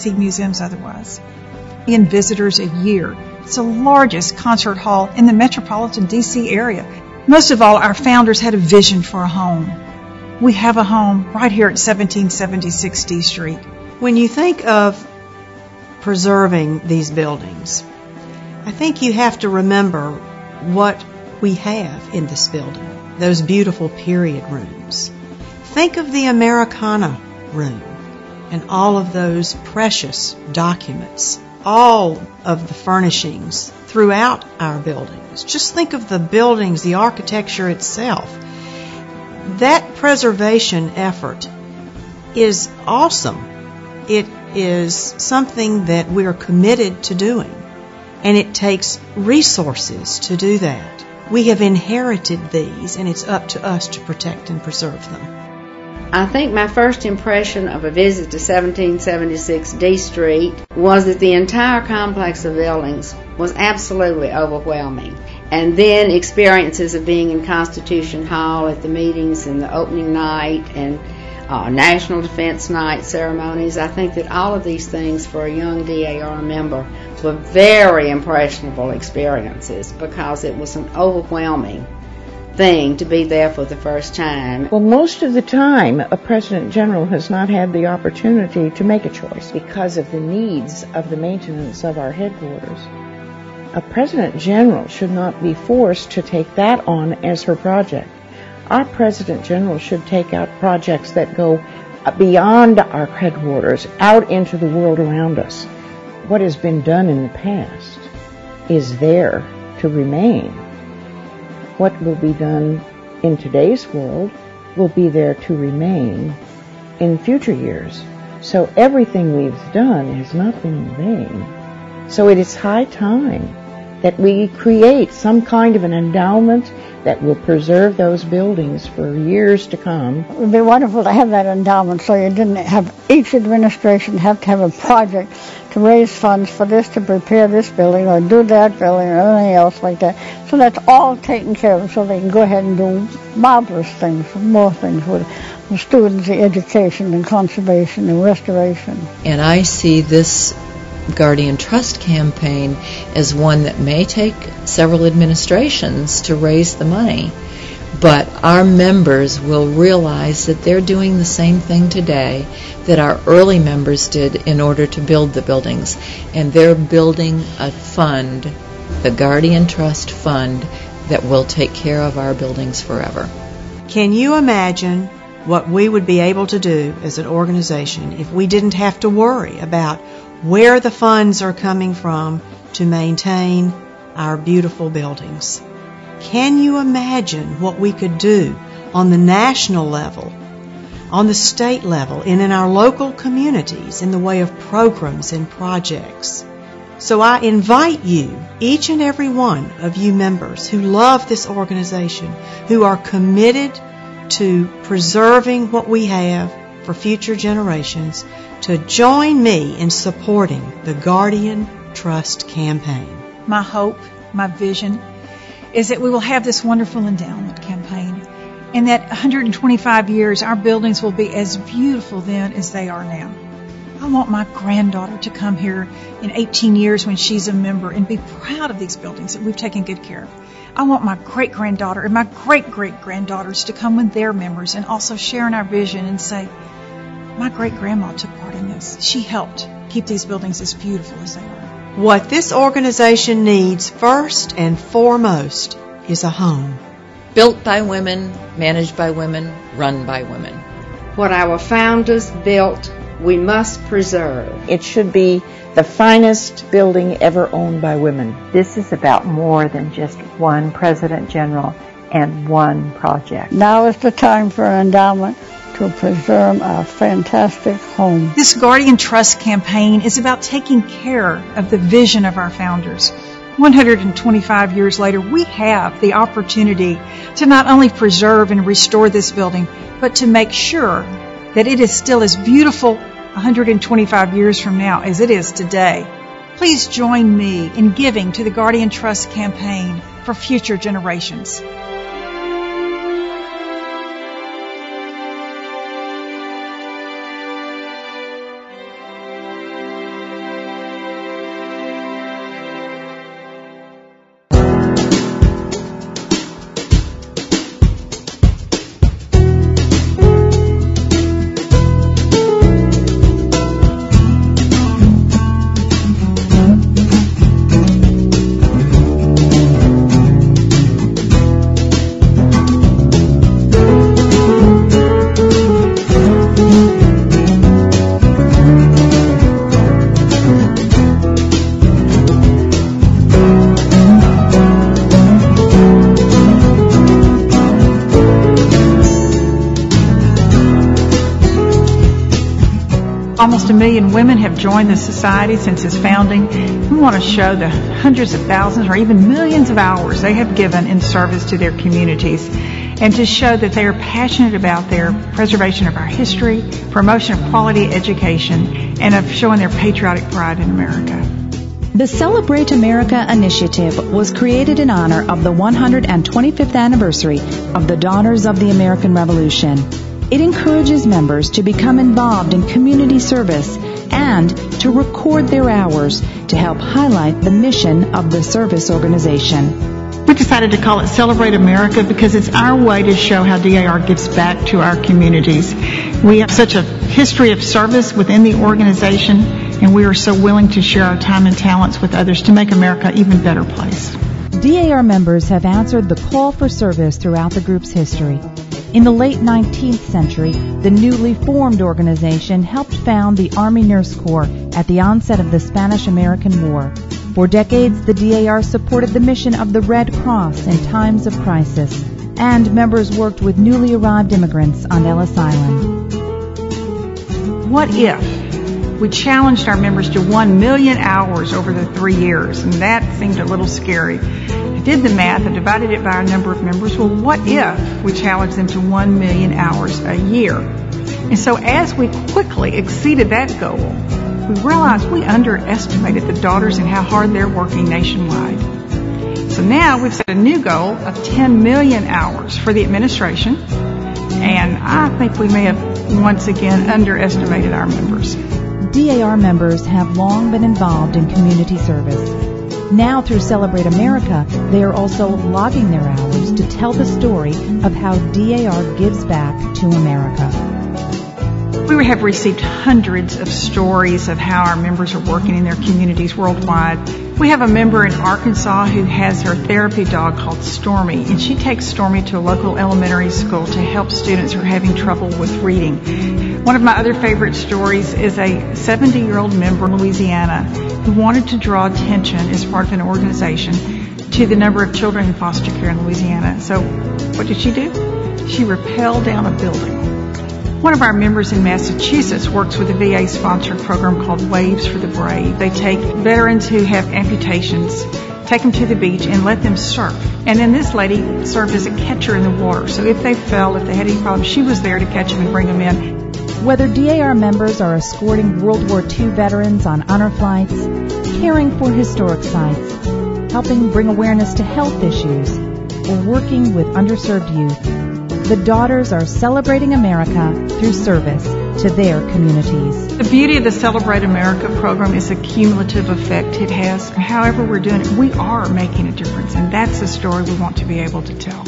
see museums otherwise. In visitors a year. It's the largest concert hall in the metropolitan D.C. area. Most of all, our founders had a vision for a home. We have a home right here at 1776 D Street. When you think of preserving these buildings, I think you have to remember what we have in this building, those beautiful period rooms. Think of the Americana room and all of those precious documents, all of the furnishings throughout our buildings. Just think of the buildings, the architecture itself. That preservation effort is awesome. It is something that we're committed to doing, and it takes resources to do that. We have inherited these, and it's up to us to protect and preserve them. I think my first impression of a visit to 1776 D Street was that the entire complex of buildings was absolutely overwhelming. And then experiences of being in Constitution Hall at the meetings and the opening night and National Defense Night ceremonies. I think that all of these things for a young DAR member were very impressionable experiences because it was an overwhelming thing to be there for the first time. Well, most of the time, a President General has not had the opportunity to make a choice because of the needs of the maintenance of our headquarters. A President General should not be forced to take that on as her project. Our President General should take out projects that go beyond our headquarters, out into the world around us. What has been done in the past is there to remain. What will be done in today's world will be there to remain in future years. So everything we've done has not been in vain. So it is high time that we create some kind of an endowment that will preserve those buildings for years to come. It would be wonderful to have that endowment so you didn't have each administration have to have a project to raise funds for this, to prepare this building or do that building or anything else like that. So that's all taken care of so they can go ahead and do marvelous things, more things with the students, the education and conservation and restoration. And I see this Guardian Trust campaign as one that may take several administrations to raise the money, but our members will realize that they're doing the same thing today that our early members did in order to build the buildings, and they're building a fund, the Guardian Trust Fund, that will take care of our buildings forever. Can you imagine what we would be able to do as an organization if we didn't have to worry about where the funds are coming from to maintain our beautiful buildings? Can you imagine what we could do on the national level, on the state level, and in our local communities in the way of programs and projects? So I invite you, each and every one of you members who love this organization, who are committed to preserving what we have for future generations, to join me in supporting the Guardian Trust campaign. My hope, my vision, is that we will have this wonderful endowment campaign, and that 125 years our buildings will be as beautiful then as they are now. I want my granddaughter to come here in 18 years when she's a member and be proud of these buildings that we've taken good care of. I want my great-granddaughter and my great-great-granddaughters to come when they're members and also share in our vision and say, my great-grandma took part in this. She helped keep these buildings as beautiful as they are. What this organization needs first and foremost is a home. Built by women, managed by women, run by women. What our founders built, we must preserve. It should be the finest building ever owned by women. This is about more than just one President General and one project. Now is the time for an endowment to preserve our fantastic home. This Guardian Trust campaign is about taking care of the vision of our founders. 125 years later, we have the opportunity to not only preserve and restore this building, but to make sure that it is still as beautiful 125 years from now as it is today. Please join me in giving to the Guardian Trust campaign for future generations. Almost 1 million women have joined the society since its founding. We want to show the hundreds of thousands or even millions of hours they have given in service to their communities, and to show that they are passionate about their preservation of our history, promotion of quality education, and of showing their patriotic pride in America. The Celebrate America initiative was created in honor of the 125th anniversary of the Daughters of the American Revolution. It encourages members to become involved in community service and to record their hours to help highlight the mission of the service organization. We decided to call it Celebrate America because it's our way to show how DAR gives back to our communities. We have such a history of service within the organization, and we are so willing to share our time and talents with others to make America an even better place. DAR members have answered the call for service throughout the group's history. In the late 19th century, the newly formed organization helped found the Army Nurse Corps at the onset of the Spanish-American War. For decades, the DAR supported the mission of the Red Cross in times of crisis, and members worked with newly arrived immigrants on Ellis Island. What if we challenged our members to 1 million hours over the 3 years? And that seemed a little scary. I did the math and divided it by our number of members. Well, what if we challenged them to 1 million hours a year? And so as we quickly exceeded that goal, we realized we underestimated the daughters and how hard they're working nationwide. So now we've set a new goal of 10 million hours for the administration, and I think we may have once again underestimated our members. DAR members have long been involved in community service. Now through Celebrate America, they are also logging their hours to tell the story of how DAR gives back to America. We have received hundreds of stories of how our members are working in their communities worldwide. We have a member in Arkansas who has her therapy dog called Stormy, and she takes Stormy to a local elementary school to help students who are having trouble with reading. One of my other favorite stories is a 70-year-old member in Louisiana who wanted to draw attention as part of an organization to the number of children in foster care in Louisiana. So what did she do? She rappelled down a building. One of our members in Massachusetts works with a VA-sponsored program called Waves for the Brave. They take veterans who have amputations, take them to the beach, and let them surf. And then this lady served as a catcher in the water. So if they fell, if they had any problems, she was there to catch them and bring them in. Whether DAR members are escorting World War II veterans on honor flights, caring for historic sites, helping bring awareness to health issues, or working with underserved youth, the Daughters are celebrating America through service to their communities. The beauty of the Celebrate America program is the cumulative effect it has. However we're doing it, we are making a difference, and that's the story we want to be able to tell.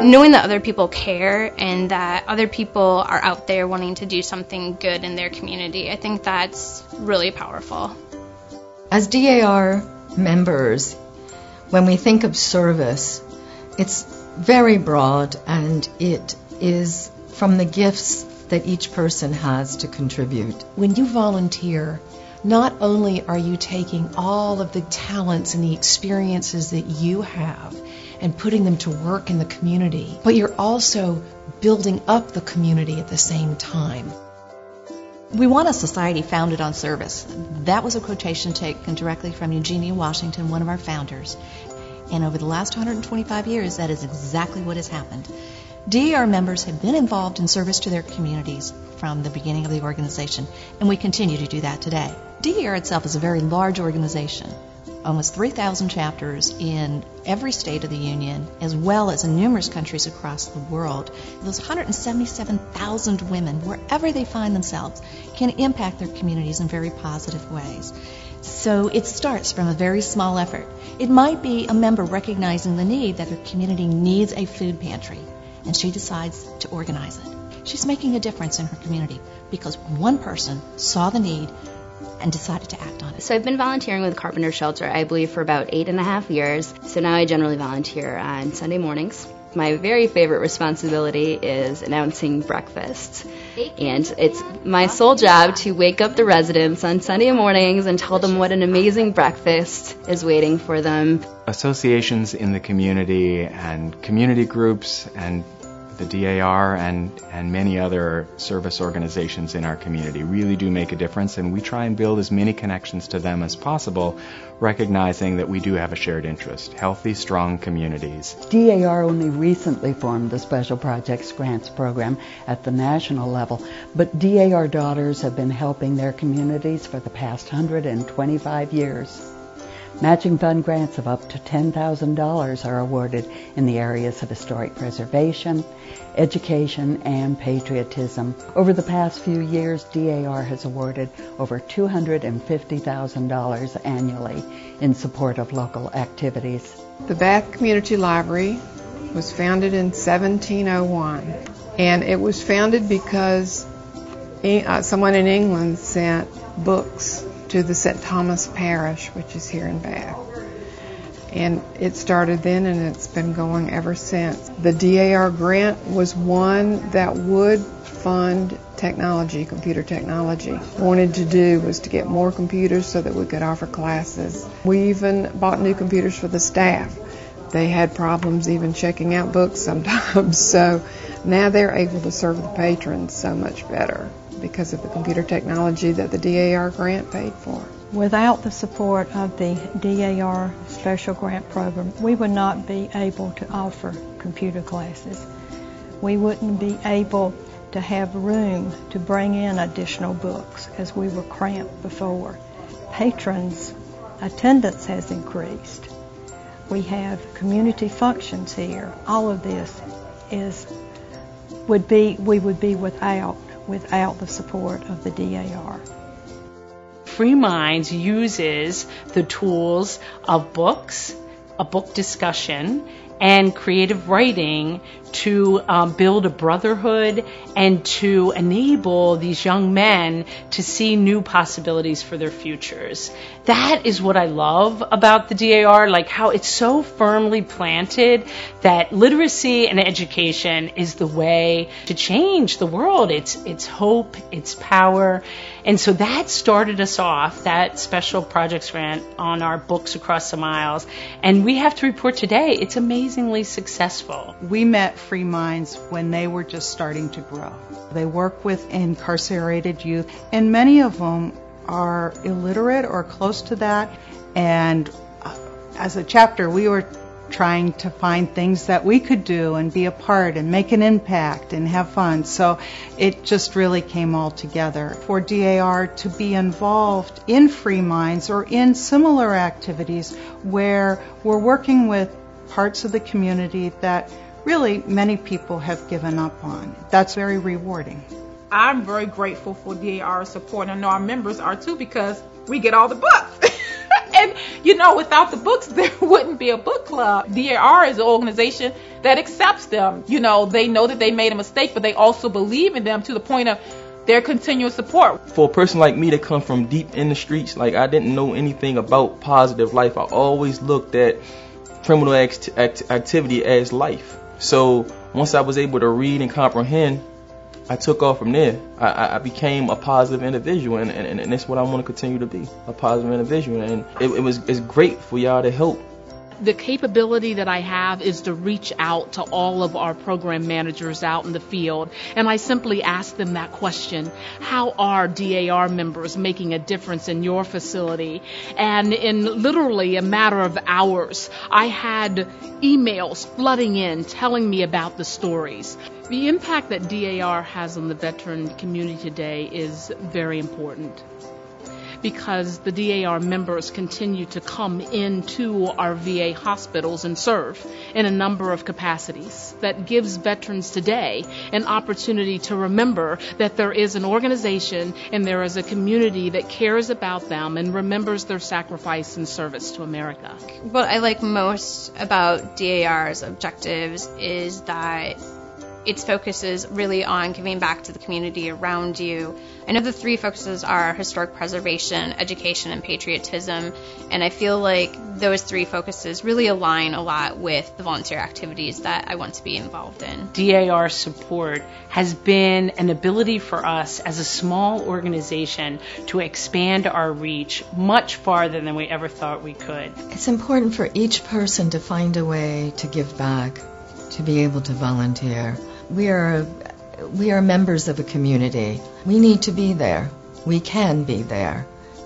Knowing that other people care and that other people are out there wanting to do something good in their community, I think that's really powerful. As DAR members, when we think of service, it's very broad, and it is from the gifts that each person has to contribute. When you volunteer, not only are you taking all of the talents and the experiences that you have and putting them to work in the community, but you're also building up the community at the same time. We want a society founded on service. That was a quotation taken directly from Eugenia Washington, one of our founders. And over the last 125 years, that is exactly what has happened. DAR members have been involved in service to their communities from the beginning of the organization, and we continue to do that today. DAR itself is a very large organization. Almost 3,000 chapters in every state of the Union, as well as in numerous countries across the world. Those 177,000 women, wherever they find themselves, can impact their communities in very positive ways. So it starts from a very small effort. It might be a member recognizing the need that their community needs a food pantry, and she decides to organize it. She's making a difference in her community because one person saw the need, and decided to act on it? So I've been volunteering with Carpenter Shelter, I believe, for about 8.5 years. So now I generally volunteer on Sunday mornings. My very favorite responsibility is announcing breakfast. And it's my sole job to wake up the residents on Sunday mornings and tell them what an amazing breakfast is waiting for them. Associations in the community and community groups and the DAR and many other service organizations in our community really do make a difference, and we try and build as many connections to them as possible, recognizing that we do have a shared interest, healthy, strong communities. DAR only recently formed the Special Projects Grants Program at the national level, but DAR daughters have been helping their communities for the past 125 years. Matching fund grants of up to $10,000 are awarded in the areas of historic preservation, education, and patriotism. Over the past few years, DAR has awarded over $250,000 annually in support of local activities. The Bath Community Library was founded in 1701, and it was founded because someone in England sent books to the St. Thomas Parish, which is here in Bath. And it started then, and it's been going ever since. The DAR grant was one that would fund technology, computer technology. What we wanted to do was to get more computers so that we could offer classes. We even bought new computers for the staff. They had problems even checking out books sometimes, so now they're able to serve the patrons so much better because of the computer technology that the DAR grant paid for. Without the support of the DAR Special Grant Program, we would not be able to offer computer classes. We wouldn't be able to have room to bring in additional books as we were cramped before. Patrons' attendance has increased. We have community functions here. All of this we would be without the support of the DAR. Free Minds uses the tools of books, a book discussion, and creative writing to build a brotherhood and to enable these young men to see new possibilities for their futures. That is what I love about the DAR, like how it's so firmly planted that literacy and education is the way to change the world. It's hope, it's power. And so that started us off, that special projects grant on our Books Across the Miles. And we have to report today, it's amazingly successful. We met Free Minds when they were just starting to grow. They work with incarcerated youth, and many of them are illiterate or close to that. And as a chapter, we were trying to find things that we could do and be a part and make an impact and have fun. So it just really came all together. For DAR to be involved in Free Minds or in similar activities where we're working with parts of the community that really many people have given up on. That's very rewarding. I'm very grateful for DAR support, and I know our members are too, because we get all the books. And, without the books, there wouldn't be a book club. DAR is an organization that accepts them. They know that they made a mistake, but they also believe in them to the point of their continuous support. For a person like me that come from deep in the streets, like I didn't know anything about positive life. I always looked at criminal activity as life. So once I was able to read and comprehend, I took off from there. I became a positive individual, and that's what I want to continue to be, a positive individual. And it's great for y'all to help. The capability that I have is to reach out to all of our program managers out in the field, and I simply ask them that question: how are DAR members making a difference in your facility? And in literally a matter of hours, I had emails flooding in telling me about the stories. The impact that DAR has on the veteran community today is very important, because the DAR members continue to come into our VA hospitals and serve in a number of capacities. That gives veterans today an opportunity to remember that there is an organization and there is a community that cares about them and remembers their sacrifice and service to America. What I like most about DAR's objectives is that its focus is really on giving back to the community around you. I know the three focuses are historic preservation, education, and patriotism, and I feel like those three focuses really align a lot with the volunteer activities that I want to be involved in. DAR support has been an ability for us as a small organization to expand our reach much farther than we ever thought we could. It's important for each person to find a way to give back, to be able to volunteer. We are members of a community. We need to be there. We can be there.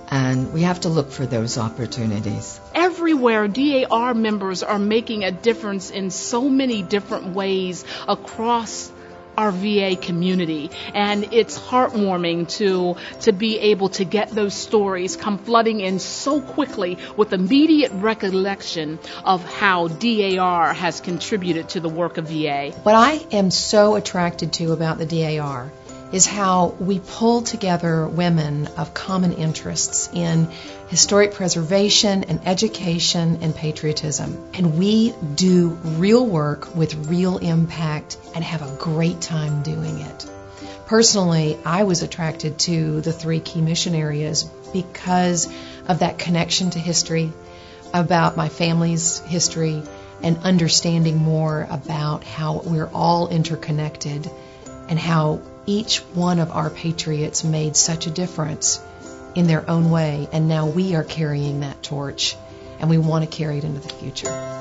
And we have to look for those opportunities. Everywhere, DAR members are making a difference in so many different ways across our VA community, and it's heartwarming to be able to get those stories come flooding in so quickly with immediate recollection of how DAR has contributed to the work of VA. What I am so attracted to about the DAR is how we pull together women of common interests in historic preservation and education and patriotism. And we do real work with real impact and have a great time doing it. Personally, I was attracted to the three key mission areas because of that connection to history, about my family's history, and understanding more about how we're all interconnected and how each one of our patriots made such a difference in their own way, and now we are carrying that torch, and we want to carry it into the future.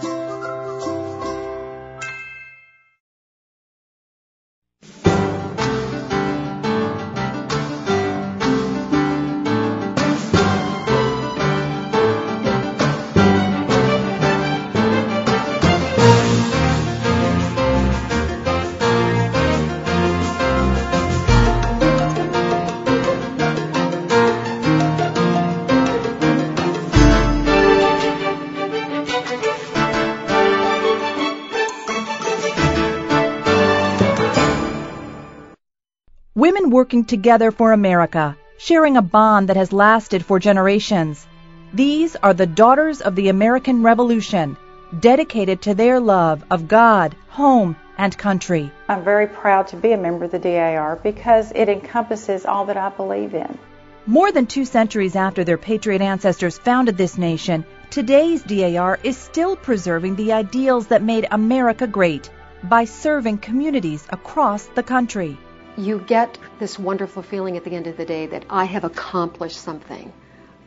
Women working together for America, sharing a bond that has lasted for generations. These are the Daughters of the American Revolution, dedicated to their love of God, home, and country. I'm very proud to be a member of the DAR because it encompasses all that I believe in. More than 2 centuries after their patriot ancestors founded this nation, today's DAR is still preserving the ideals that made America great by serving communities across the country. You get this wonderful feeling at the end of the day that I have accomplished something.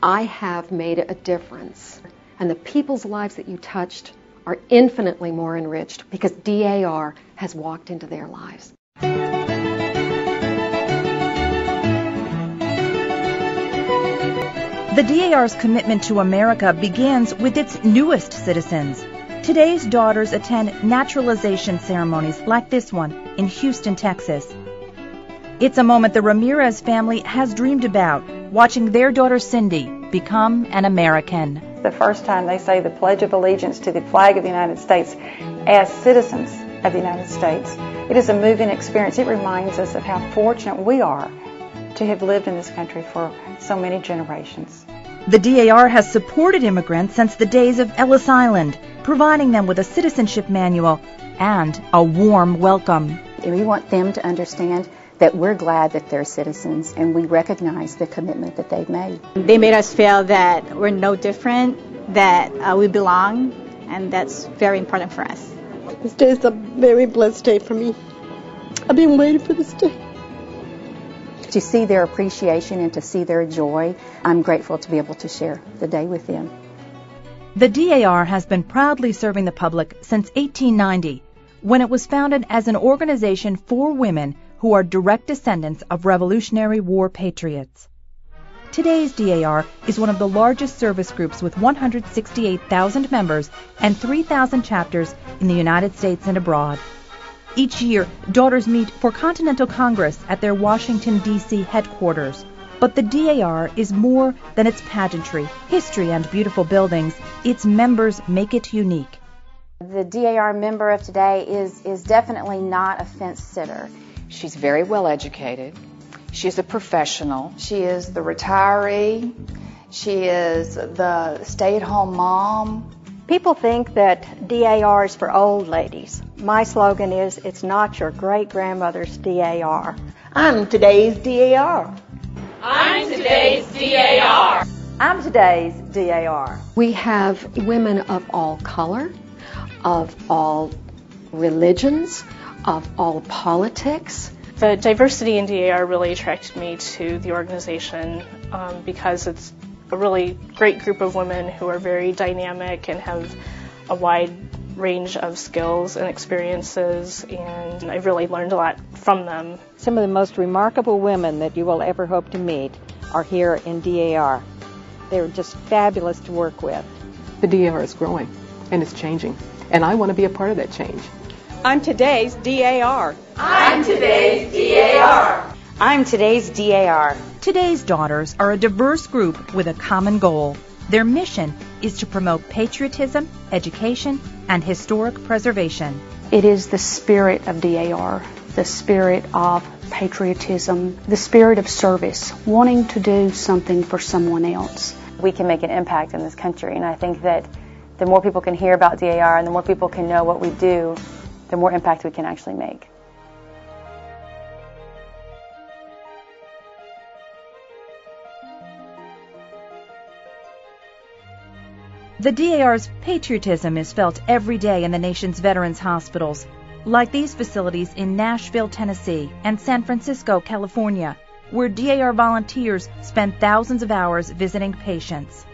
I have made a difference. And the people's lives that you touched are infinitely more enriched because DAR has walked into their lives. The DAR's commitment to America begins with its newest citizens. Today's daughters attend naturalization ceremonies like this one in Houston, Texas. It's a moment the Ramirez family has dreamed about, watching their daughter Cindy become an American. The first time they say the Pledge of Allegiance to the flag of the United States as citizens of the United States, it is a moving experience. It reminds us of how fortunate we are to have lived in this country for so many generations. The DAR has supported immigrants since the days of Ellis Island, providing them with a citizenship manual and a warm welcome. And we want them to understand that we're glad that they're citizens and we recognize the commitment that they've made. They made us feel that we're no different, that we belong, and that's very important for us. This day is a very blessed day for me. I've been waiting for this day. To see their appreciation and to see their joy, I'm grateful to be able to share the day with them. The DAR has been proudly serving the public since 1890, when it was founded as an organization for women who are direct descendants of Revolutionary War patriots. Today's DAR is one of the largest service groups with 168,000 members and 3,000 chapters in the United States and abroad. Each year, daughters meet for Continental Congress at their Washington, D.C. headquarters. But the DAR is more than its pageantry, history, and beautiful buildings. Its members make it unique. The DAR member of today is definitely not a fence sitter. She's very well educated. She's a professional. She is the retiree. She is the stay-at-home mom. People think that DAR is for old ladies. My slogan is, it's not your great-grandmother's DAR. I'm today's DAR. I'm today's DAR. I'm today's DAR. We have women of all color, of all religions, of all politics. The diversity in DAR really attracted me to the organization because it's a really great group of women who are very dynamic and have a wide range of skills and experiences, and I've really learned a lot from them. Some of the most remarkable women that you will ever hope to meet are here in DAR. They're just fabulous to work with. The DAR is growing and it's changing, and I want to be a part of that change. I'm today's DAR. I'm today's DAR. I'm today's DAR. Today's Daughters are a diverse group with a common goal. Their mission is to promote patriotism, education, and historic preservation. It is the spirit of DAR, the spirit of patriotism, the spirit of service, wanting to do something for someone else. We can make an impact in this country, and I think that the more people can hear about DAR and the more people can know what we do, the more impact we can actually make. The DAR's patriotism is felt every day in the nation's veterans hospitals, like these facilities in Nashville, Tennessee, and San Francisco, California, where DAR volunteers spend thousands of hours visiting patients.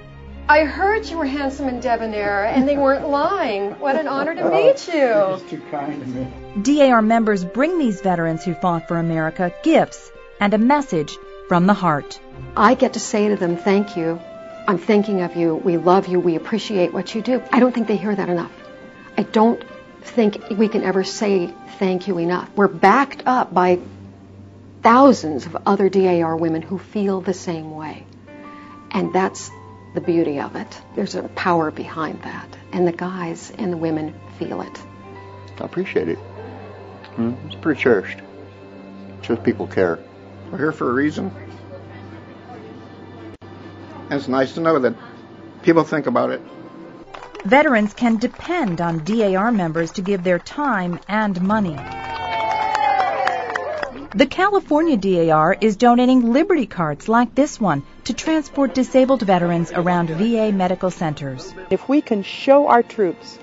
I heard you were handsome and debonair, and they weren't lying. What an honor to meet you. You're just too kind to me. DAR members bring these veterans who fought for America gifts and a message from the heart. I get to say to them, thank you. I'm thinking of you. We love you. We appreciate what you do. I don't think they hear that enough. I don't think we can ever say thank you enough. We're backed up by thousands of other DAR women who feel the same way. And that's the beauty of it. There's a power behind that. And the guys and the women feel it. I appreciate it. It's pretty cherished. It shows people care. We're here for a reason. And it's nice to know that people think about it. Veterans can depend on DAR members to give their time and money. The California DAR is donating Liberty carts like this one to transport disabled veterans around VA medical centers. If we can show our troops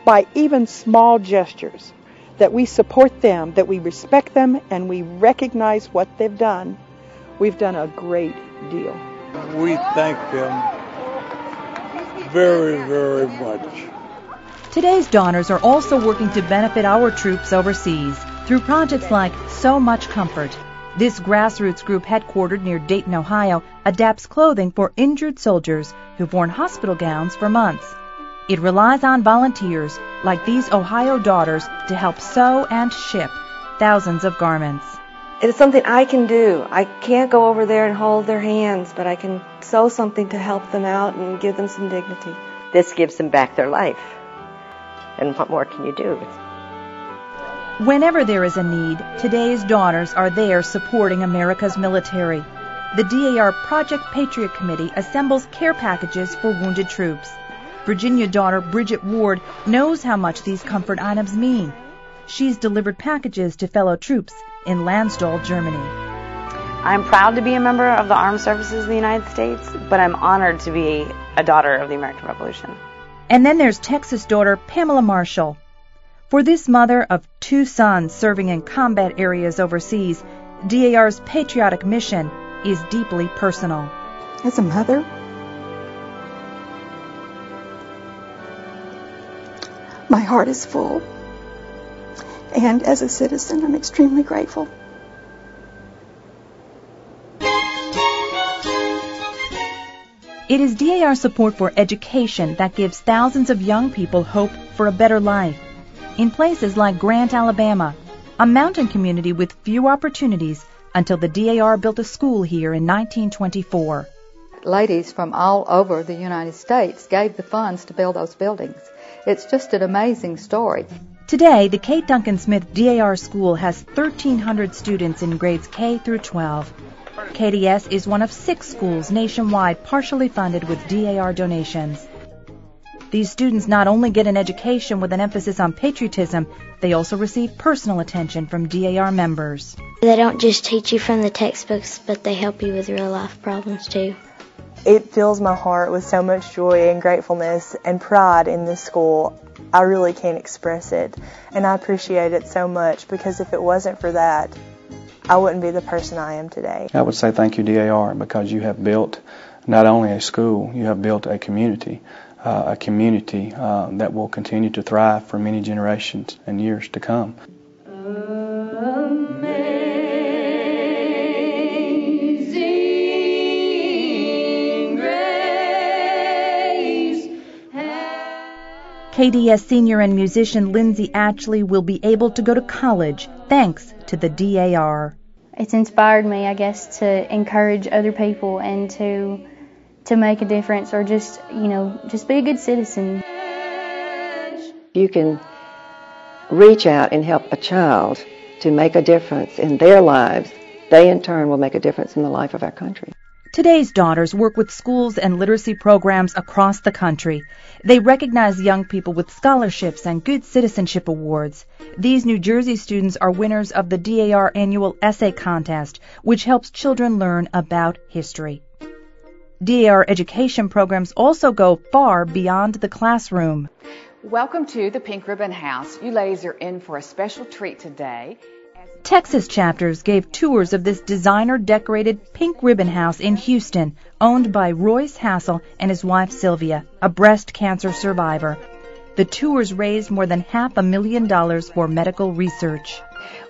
by even small gestures that we support them, that we respect them, and we recognize what they've done, we've done a great deal. We thank them very, very much. Today's Daughters are also working to benefit our troops overseas through projects like So Much Comfort. This grassroots group, headquartered near Dayton, Ohio, adapts clothing for injured soldiers who've worn hospital gowns for months. It relies on volunteers like these Ohio Daughters to help sew and ship thousands of garments. It is something I can do. I can't go over there and hold their hands, but I can sew something to help them out and give them some dignity. This gives them back their life. And what more can you do? Whenever there is a need, today's Daughters are there supporting America's military. The DAR Project Patriot Committee assembles care packages for wounded troops. Virginia daughter Bridget Ward knows how much these comfort items mean. She's delivered packages to fellow troops in Landstuhl, Germany. I'm proud to be a member of the Armed Services of the United States, but I'm honored to be a daughter of the American Revolution. And then there's Texas daughter Pamela Marshall. For this mother of two sons serving in combat areas overseas, DAR's patriotic mission is deeply personal. As a mother, my heart is full. And as a citizen, I'm extremely grateful. It is DAR support for education that gives thousands of young people hope for a better life. In places like Grant, Alabama, a mountain community with few opportunities until the DAR built a school here in 1924. Ladies from all over the United States gave the funds to build those buildings. It's just an amazing story. Today, the Kate Duncan Smith DAR School has 1,300 students in grades K through 12. KDS is one of 6 schools nationwide partially funded with DAR donations. These students not only get an education with an emphasis on patriotism, they also receive personal attention from DAR members. They don't just teach you from the textbooks, but they help you with real life problems too. It fills my heart with so much joy and gratefulness and pride in this school. I really can't express it, and I appreciate it so much, because if it wasn't for that, I wouldn't be the person I am today. I would say thank you, DAR, because you have built not only a school, you have built a community that will continue to thrive for many generations and years to come. KDS senior and musician Lindsay Atchley will be able to go to college thanks to the DAR. It's inspired me, I guess, to encourage other people and to make a difference, or just be a good citizen. You can reach out and help a child to make a difference in their lives. They in turn will make a difference in the life of our country. Today's daughters work with schools and literacy programs across the country. They recognize young people with scholarships and good citizenship awards. These New Jersey students are winners of the DAR annual essay contest, which helps children learn about history. DAR education programs also go far beyond the classroom. Welcome to the Pink Ribbon House. You ladies are in for a special treat today. Texas chapters gave tours of this designer-decorated Pink Ribbon House in Houston, owned by Royce Hassel and his wife Sylvia, a breast cancer survivor. The tours raised more than $500,000 for medical research.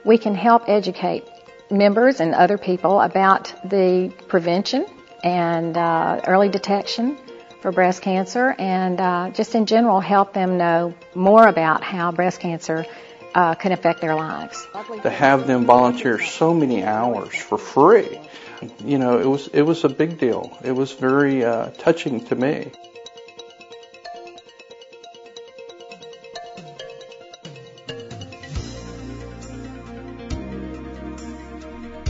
We can help educate members and other people about the prevention and early detection for breast cancer, and just in general help them know more about how breast cancer can affect their lives. To have them volunteer so many hours for free, it was a big deal. It was very touching to me.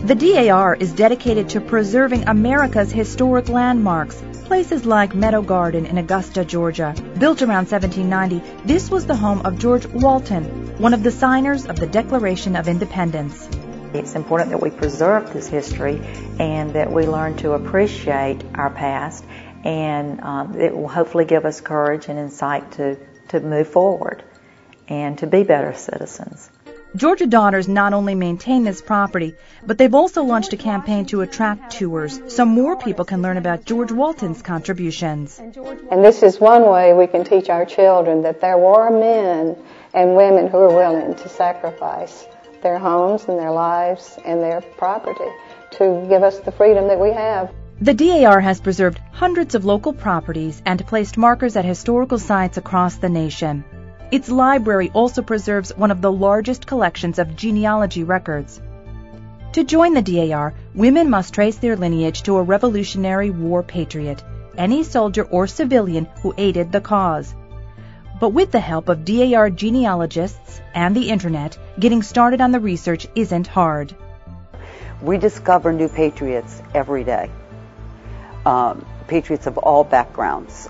The DAR is dedicated to preserving America's historic landmarks, places like Meadow Garden in Augusta, Georgia. Built around 1790, this was the home of George Walton, one of the signers of the Declaration of Independence. It's important that we preserve this history and that we learn to appreciate our past, and it will hopefully give us courage and insight to move forward and to be better citizens. Georgia Daughters not only maintain this property, but they've also launched a campaign to attract tours so more people can learn about George Walton's contributions. And this is one way we can teach our children that there were men and women who were willing to sacrifice their homes and their lives and their property to give us the freedom that we have. The DAR has preserved hundreds of local properties and placed markers at historical sites across the nation. Its library also preserves one of the largest collections of genealogy records. To join the DAR, women must trace their lineage to a Revolutionary War patriot, any soldier or civilian who aided the cause. But with the help of DAR genealogists and the Internet, getting started on the research isn't hard. We discover new patriots every day, patriots of all backgrounds.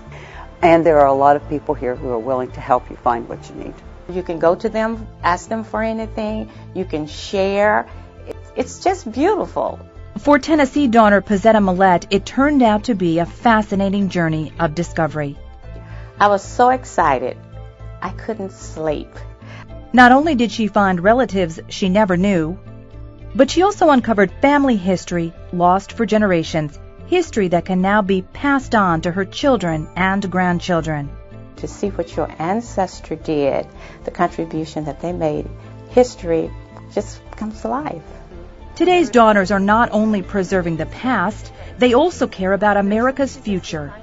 And there are a lot of people here who are willing to help you find what you need. You can go to them, ask them for anything, you can share. It's just beautiful. For Tennessee daughter Pazetta Millette, it turned out to be a fascinating journey of discovery. I was so excited, I couldn't sleep. Not only did she find relatives she never knew, but she also uncovered family history lost for generations, history that can now be passed on to her children and grandchildren. To see what your ancestor did, the contribution that they made, history just comes to life. Today's daughters are not only preserving the past, they also care about America's future.